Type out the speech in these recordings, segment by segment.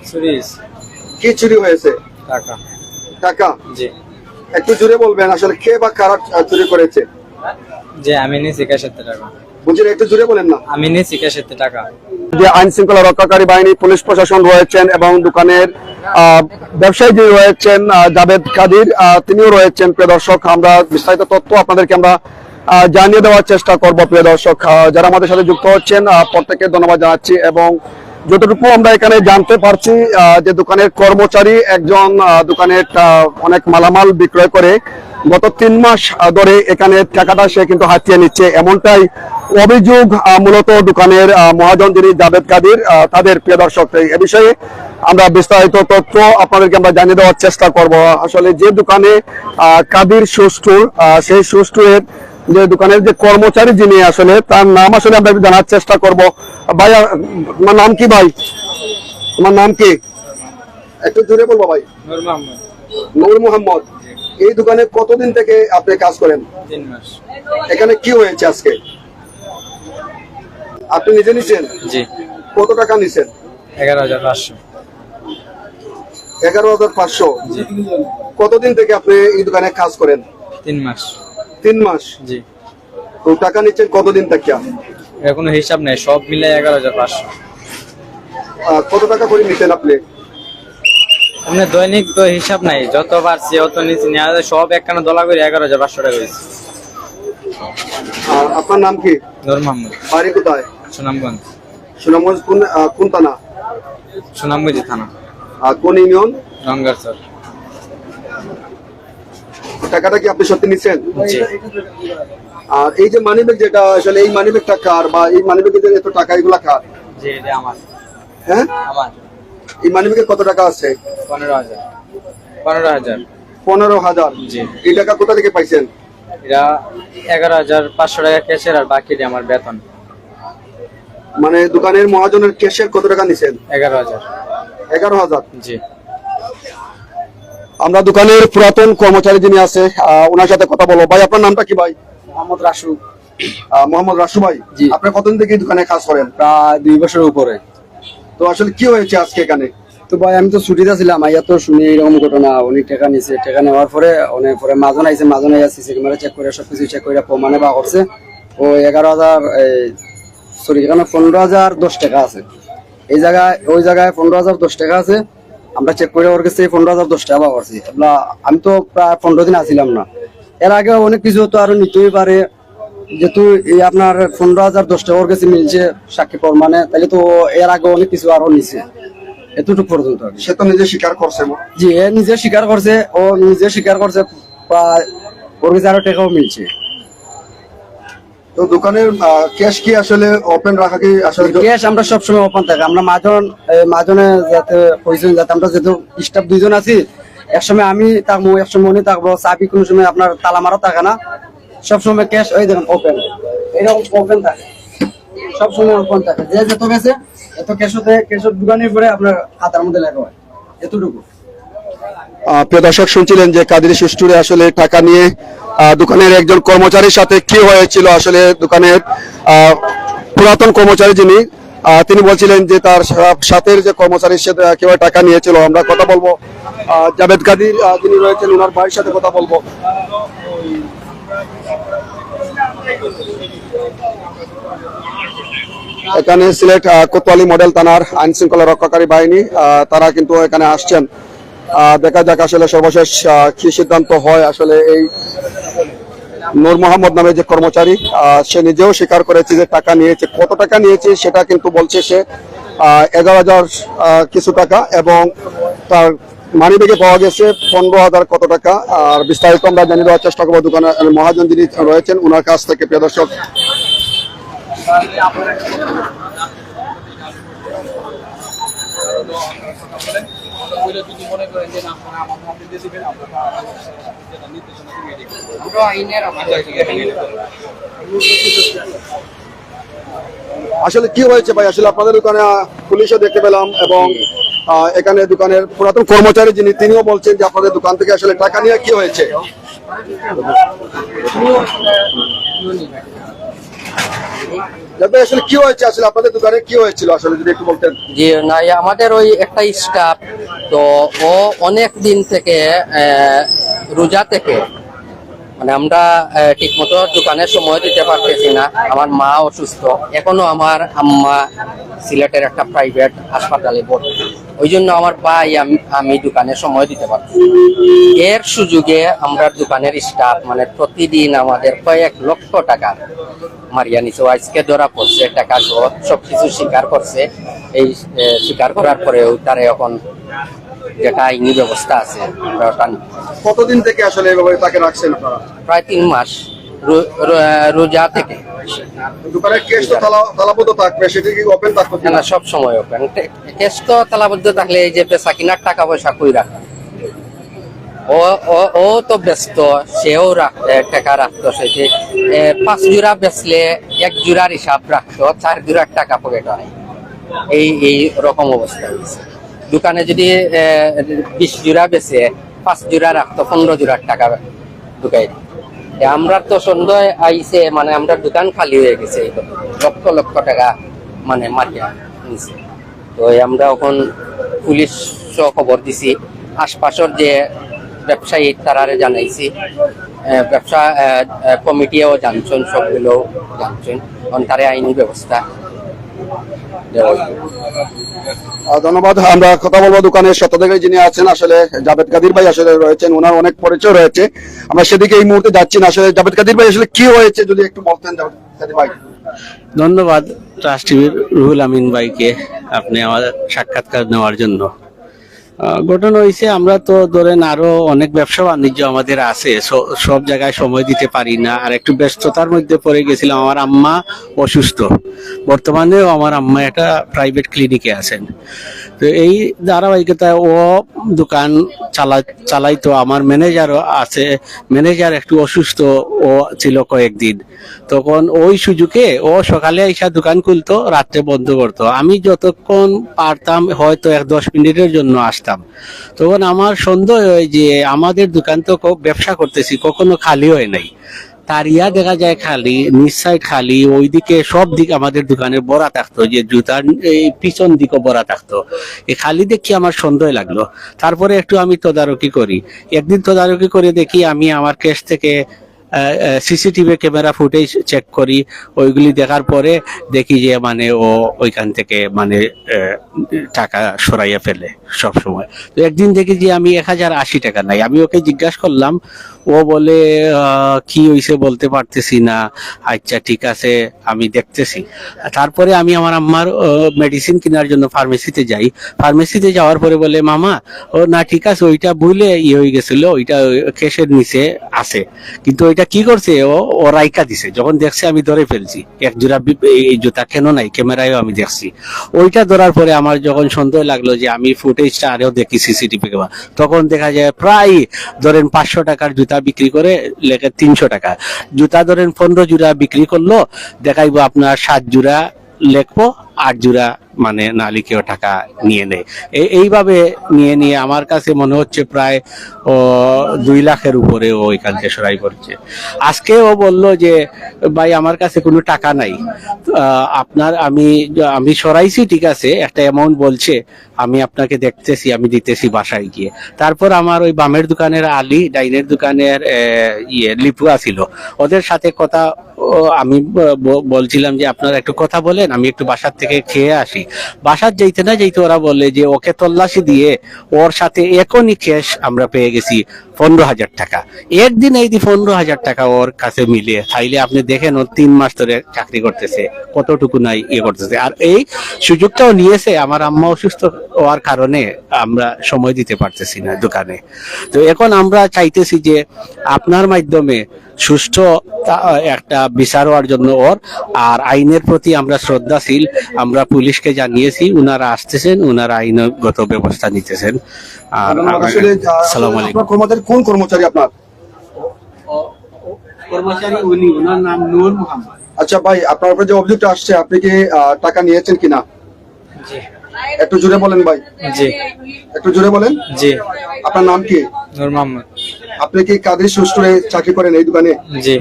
চুরি। কি চুরি হয়েছে? টাকা। টাকা? জি। একটু জোরে বলবেন, আসলে কে বা কারা চুরি করেছে? যে আমি নিয়েছি ক্যাশের টাকা। বুঝলেন, একটু জোরে বলেন না। আমি নিয়েছি ক্যাশের টাকা। যে আইন শৃঙ্খলা রক্ষাকারী বাহিনী, পুলিশ প্রশাসন রয়েছেন এবং দোকানের ব্যবসায়ী যিনি রয়েছেন জাভেদ কাদির, তিনিও রয়েছেন। প্রিয় দর্শক, আমরা বিস্তারিত তথ্য আপনাদেরকে আমরা জানিয়ে দেওয়ার চেষ্টা করব। প্রিয় দর্শক, যারা আমাদের সাথে যুক্ত হচ্ছেন প্রত্যেককে ধন্যবাদ জানাচ্ছি। এবং যতটুকু আমরা এখানে জানতে পারছি যে দোকানের কর্মচারী একজন দোকানের অনেক মালামাল বিক্রয় করে গত 3 মাস ধরে এখানে টাকাটা সে কিন্তু হাতিয়ে নিচ্ছে, এমনটাই অভিযোগ মূলত দোকানের মহাজন যিনি জাভেদ কাদির তাদের। প্রিয় দর্শক, এ বিষয়ে আমরা বিস্তারিত তথ্য আপনাদেরকে আমরা জানিয়ে দেওয়ার চেষ্টা করব। আসলে যে দোকানে কাদির শু স্টোর, সেই শু স্টোরের যে দোকানের যে কর্মচারী যিনি, আসলে তার নাম আসলে আমরা জানার চেষ্টা করব। ভাই, তোমার নাম কি? ভাই, তোমার নাম কি? একটু জোরে বলবো ভাই। নূর মোহাম্মদ। নূর মোহাম্মদ। এই দোকানে কতদিন থেকে আপনি কাজ করেন? 3 মাস। এখানে কি হয়েছে আজকে? আপনি নিজে নিছেন? জি। কত টাকা নিছেন? 11,500। 11,500? জি। কতদিন থেকে আপনি এই দোকানে কাজ করেন? 3 মাস। 3 মাস? জি। তো টাকা নিচ্ছেন কতদিন থেকে? এর কোনো হিসাব নেই, সব মিলে 11,500। কত টাকা করে নিতেন আপনি? এমনি দৈনিক তো হিসাব নাই, যত পারছি অত নিচে নেওয়া যায়, সব একখানা দলা করে 11,500 টাকা হয়েছে। আপনার নাম কি? নূর মোহাম্মদ। বাড়ি কোথায়? সুনামগঞ্জ। সুনামগঞ্জ কোন থানা? সুনামগঞ্জ থানা। কোন ইউনিয়ন? রঙ্গারচর। টাকাটা কি আপনি সত্যি নিচ্ছেন? জি। আর এই যে মানিব্যাগ, যেটা আসলে এই মানিব্যাগটা কার, বা এই মানিব্যাগে যে এত টাকা, এগুলা কার? জি, এটা আমার। হ্যাঁ, আমার। এই মানিব্যাগে কত টাকা আছে? 15,000। 15,000। 15,000? জি। এই টাকা কোথা থেকে পাইছেন? এরা 11,500 টাকা ক্যাশের, আর বাকিটা আমার বেতন। মানে দোকানের মহাজনের ক্যাশের কত টাকা নিছেন? 11,000। 11,000? জি। আমরা দোকানের পুরাতন কর্মচারী যিনি আছে ওনার সাথে কথা বলবো। ভাই, আপনার নামটা কি? ভাই মোহাম্মদ রাসু। মোহাম্মদ রাসু ভাই, জি। আপনি কতদিন থেকে এই দোকানে কাজ করেন? প্রায় 2 বছরের উপরে। তো আসলে কি হয়েছে আজকে এখানে? তো ভাই, আমি তো ছুটিতে ছিলাম, আইয়া তো শুনি এরকম ঘটনা। উনি টাকা নিছে, টাকা নেওয়ার পরে অনেক পরে মাজন আইছে, মাজন আইয়া সিসি ক্যামেরা চেক করে সবকিছু চেক করে প্রমাণে বা করছে ও 11,000 সরি, এখানে 15,010 টাকা আছে। এই জায়গায় ওই জায়গায় 15,010 টাকা আছে। আমরা চেক করে ওর কাছে 15,010 টাকা পাওয়া করছি। আমি তো প্রায় 15 দিন আসিলাম না। এর আগে অনেক কিছু তো আরো নিতেই পারে, যেহেতু এই আপনার 15,010 টাকা ওর কাছে মিলছে সাক্ষী প্রমাণে, তাহলে তো এর আগে অনেক কিছু আরো নিছে। এতটুকু পর্যন্ত সে তো নিজে স্বীকার করছে। জি, এ নিজে স্বীকার করছে, ও নিজে স্বীকার করছে, ওর কাছে আরো টাকাও মিলছে। তো দোকানের ক্যাশ কি আসলে ওপেন রাখা কি আসলে? ক্যাশ আমরা সবসময় ওপেন থাকে। আমরা মাজনে যাতে কইছেন, যাতে আমরা যেহেতু স্টাফ 2 জন আছি, একসময় আমি থাকবো, একসময় উনি থাকবো। চাবি কোনো সময় আপনার তালা মারা থাকে না, সবসময় ক্যাশ ওই দেখুন ওপেন, এরকম ওপেন থাকে, সবসময় ওপেন থাকে। যে যত গেছে এত ক্যাশ হতে ক্যাশের দোকানের পরে আপনার খাতার মধ্যে লেখা হয়, এতটুকু। প্রিয় দর্শক, শুনছিলেন যে কাদের সুষ্ঠুরে আসলে টাকা নিয়ে দোকানের একজন কর্মচারীর সাথে কি হয়েছিল। আসলে দোকানের পুরাতন কর্মচারী যিনি, তিনি বলছিলেন যে তার সাথে যে কর্মচারীর সাথে কিভাবে টাকা নিয়েছিল। আমরা কথা বলবো জাভেদ কাদির যিনি রয়েছেন, ওনার ভাইয়ের সাথে কথা বলবো। এখানে সিলেট কোতোয়ালি মডেল থানার আইন শৃঙ্খলা রক্ষাকারী বাহিনী তারা কিন্তু এখানে আসছেন। দেখা যাক আসলে সর্বশেষ কি সিদ্ধান্ত হয়। আসলে এই নূর মোহাম্মদ নামে যে কর্মচারী, সে নিজেও স্বীকার করেছে যে টাকা নিয়েছে। কত টাকা নিয়েছে সেটা কিন্তু বলছে সে 11,000 কিছু টাকা, এবং তার মানিব্যাগে পাওয়া গেছে 15,000 কত টাকা। আর বিস্তারিত আমরা জানিয়ে দেওয়ার চেষ্টা করবো দোকানের মহাজন যিনি রয়েছেন ওনার কাছ থেকে। প্রিয় দর্শক, আসলে কি হয়েছে ভাই? আসলে আপনাদের দোকানে পুলিশও দেখতে পেলাম, এবং এখানে দোকানের পুরাতন কর্মচারী যিনি, তিনিও বলছেন যে আপনাদের দোকান থেকে আসলে টাকা নিয়ে কি হয়েছে। যাবে আসলে কি হয়েছে, আসলে আপনাদের দোকানে কি হয়েছিল আসলে যদি একটু বলতেন। জি না, আমাদের ওই একটা স্টাফ তো ও অনেক দিন থেকে রোজা থেকে মানে আমরা ঠিক মতো দোকানের সময় দিতে পারতেছি না। আমার মা অসুস্থ, এখনো আমার আম্মা সিলেটের একটা প্রাইভেট হাসপাতালে ভর্তি। ওই জন্য আমার ভাই আমি দোকানে সময় দিতে পারছি। এর সুযোগে আমরা দোকানের স্টাফ মানে প্রতিদিন আমাদের কয়েক লক্ষ টাকা মারিয়া নিছে। আজকে ধরা পড়ছে, টাকা সহ সবকিছু স্বীকার করছে। এই স্বীকার করার পরেও তারা এখন যেটা আইনি ব্যবস্থা আছে আমরা ওটা নিব। কতদিন থেকে আসলে এভাবে তাকে রাখছেন আপনারা? প্রায় 3 মাস রোজা থেকে। দোকানের কেস তো তালাবদ্ধ থাকবে, সেটা কি ওপেন থাকবে না, সব সময় ওপেন। কেস তো তালাবদ্ধ থাকলে এই যে বেচা কিনার টাকা পয়সা কই রাখে? ও ও ও তো ব্যস্ত, সেও টাকা রাখতো। সেটি 5 জোড়া বেচলে 1 জোড়ার হিসাব রাখতো, 4 জোড়ার টাকা পকেট হয়। এই রকম অবস্থা হয়েছে। দোকানে যদি 20 জোড়া বেচে 5 জোড়া রাখতো, 15 জোড়ার টাকা ঢুকাই। আমরা তো সন্দেহ আইছে, মানে আমরা দোকান খালি হয়ে গেছে, লক্ষ লক্ষ টাকা মানে মারিয়া নিছে। তো আমরা এখন পুলিশ খবর দিছি, আশপাশের যে ব্যবসায়ী তারারে জানাইছি, ব্যবসা কমিটিও জানছেন, সবগুলো জানছেন, তারে আইনি ব্যবস্থা দেওয়া। ধন্যবাদ। আমরা কথা বলবো দোকানের শতাধিক যিনি আছেন, আসলে জাভেদ কাদির ভাই আসলে রয়েছেন, ওনার অনেক পরিচয় রয়েছে। আমরা সেদিকে এই মুহূর্তে যাচ্ছি না। আসলে জাভেদ কাদির ভাই আসলে কি হয়েছে যদি একটু বলতেন জাভেদ কাদির ভাই। ধন্যবাদ ট্রাস্ট টিভির রুহুল আমিন ভাইকে আপনি আমাদের সাক্ষাৎকার নেওয়ার জন্য। ঘটনা হয়েছে, আমরা তো ধরেন আরো অনেক ব্যবসা বাণিজ্য আমাদের আছে, সব জায়গায় সময় দিতে পারি না, আর একটু ব্যস্ততার মধ্যে পড়ে গেছিলাম। আমার আম্মা অসুস্থ, বর্তমানেও আমার আম্মা একটা প্রাইভেট ক্লিনিকে আছেন। তো এই ধারাবাহিকতায় ও দোকান চালাইতো। আমার ম্যানেজারও আছে, ম্যানেজার একটু অসুস্থ ও ছিল কয়েকদিন। তখন ওই সুযোগে ও সকালে এসে দোকান খুলতো, রাত্রে বন্ধ করতো। আমি যতক্ষণ পারতাম হয়তো 10 মিনিটের জন্য আসতাম। তখন আমার সন্দেহ হয় যে আমাদের দোকান তো ব্যবসা করতেছি, কখনো খালি হয় নাই। তার দেখা যায় খালি, নিচ সাইড খালি, ওইদিকে সব দিক আমাদের দোকানে ভরা থাকতো, যে জুতার এই পিছন দিকও ভরা থাকতো। এই খালি দেখি আমার সন্দেহ লাগলো। তারপরে একটু আমি তদারকি করি। একদিন তদারকি করে দেখি, আমি আমার কেস থেকে সিসিটিভি ক্যামেরা ফুটেজ চেক করি। ওইগুলি দেখার পরে দেখি যে মানে ও ওইখান থেকে মানে টাকা সরাইয়া ফেলে সব সময়। তো একদিন দেখি যে আমি 1080 টাকা নাই। আমি ওকে জিজ্ঞাসা করলাম, ও বলে কি হয়েছে বলতে পারতেছি না। আচ্ছা ঠিক আছে, আমি দেখতেছি। তারপরে আমি আমার আম্মার মেডিসিন কেনার জন্য ফার্মেসিতে যাই। ফার্মেসিতে যাওয়ার পরে বলে, মামা ও না ঠিক আছে, ওইটা ভুলে হয়ে গেছিল, ওইটা কেসের নিচে আছে। কিন্তু ওইটা কি করছে, ও রাইকা দিছে। যখন দেখছে আমি ধরে ফেলছি, 1 জোড়া এই জুতা কেন নাই, ক্যামেরায়ও আমি দেখছি। ওইটা ধরার পরে আমার যখন সন্দেহ লাগলো যে আমি ফুটেজটা আরও দেখি সিসিটিভি ক্যামেরা, তখন দেখা যায় প্রায় ধরেন 500 টাকার জুতা বিক্রি করে লেখে 300 টাকা। জুতা ধরেন 15 জোড়া বিক্রি করলো, দেখাইবো আপনার 7 জোড়া লেখবো, 8 জোড়া মানে না লিখেও টাকা নিয়ে নেয়। এইভাবে নিয়ে আমার কাছে মনে হচ্ছে প্রায় 2 লাখের উপরে ও এখান থেকে সরাই করছে। আজকে ও বললো যে ভাই আমার কাছে কোনো টাকা নাই, আপনার আমি সরাইছি, ঠিক আছে একটা অ্যামাউন্ট বলছে, আমি আপনাকে দেখতেছি, আমি দিতেছি বাসায় গিয়ে। তারপর আমার ওই বামের দোকানের আলী, ডাইনের দোকানের লিপুয়া ছিল, ওদের সাথে কথা আমি বলছিলাম যে আপনারা একটু কথা বলেন, আমি একটু বাসার থেকে খেয়ে আসি। বাসার যাইতে না যাইতে ওরা বলে যে ওকে তল্লাশি দিয়ে ওর সাথে এখনই ক্যাশ আমরা পেয়ে গেছি 15,000 টাকা। একদিন এই 15,000 টাকা ওর কাছে মিলে, তাইলে আপনি দেখেন ও 3 মাস ধরে চাকরি করতেছে, কতটুকু নাই করতেছে। আর এই সুযোগটাও নিয়েছে, আমার আম্মা অসুস্থ হওয়ার কারণে আমরা সময় দিতে পারতেছি না দোকানে। তো এখন আমরা চাইতেছি যে আপনার মাধ্যমে সুষ্ঠু একটা বিচার হওয়ার জন্য ওর, আর আইনের প্রতি আমরা শ্রদ্ধাশীল। আমরা পুলিশকে জানিয়েছি, উনারা আসতেছেন, উনারা আইনগত ব্যবস্থা নিতেছেন। আর আসসালামু আলাইকুম। আপনার কর্মচারী কোন কর্মচারী আপনার? কর্মচারী উনি, ওনার নাম নূর মোহাম্মদ। আচ্ছা ভাই, আপনার উপরে যে অভিযোগটা আসছে, আপনি কি টাকা নিয়েছেন কিনা? জি একটু জোরে বলেন ভাই। জি একটু জোরে বলেন। জি আপনার নাম কি? নূর মোহাম্মদ। আপনি কি কাদের সুষ্ঠুরে চাকরি করেন এই দোকানে? জি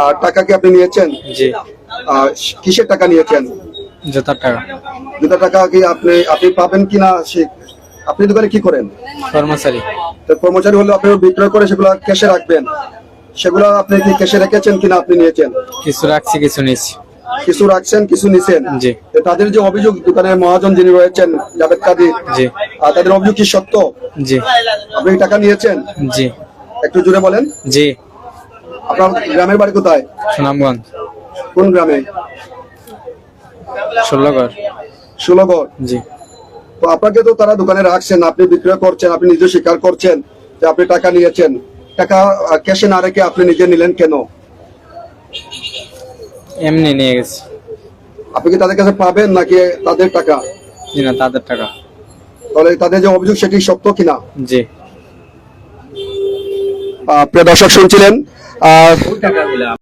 আর টাকা কি আপনি নিয়েছেন? জি কিসের টাকা নিয়েছেন? জুতার টাকা। জুতার টাকা কি আপনি পাবেন কিনা? আপনি দোকানে কি করেন? কর্মচারী। তো কর্মচারী হলে আপনি বিক্রয় করে সেগুলো ক্যাশে রাখবেন, সেগুলো আপনি কি ক্যাশে রেখেছেন কিনা আপনি নিয়েছেন? কিছু রাখছি, কিছু নিচ্ছি। কিছু রাখছেন, কিছু নিছেন। জি। তো তাদের যে অভিযোগ, দোকানের মহাজন যিনি রয়েছেন জাভেদ কাদির, জি। তাদের অভিযোগ কি সত্য? জি। আপনি টাকা নিয়েছেন? জি। একটু জোরে বলেন। জি। আপনার গ্রামের বাড়ি কোথায়? সুনামগঞ্জ। কোন গ্রামে? 16 ষোলগড়। জি। তো আপনাকে তো তারা দোকানে রাখছেন, আপনি বিক্রয় করছেন, আপনি নিজে স্বীকার করছেন যে আপনি টাকা নিয়েছেন। টাকা ক্যাশে না রেখে আপনি নিজে নিলেন কেন? এমনি নিয়ে গেছি। আপনি কি তাদের কাছে পাবেন নাকি তাদের টাকা? জি না, তাদের টাকা। তাহলে তাদের যে অভিযোগ সেটি সত্য কিনা? জি। প্রিয় দর্শক শুনছিলেন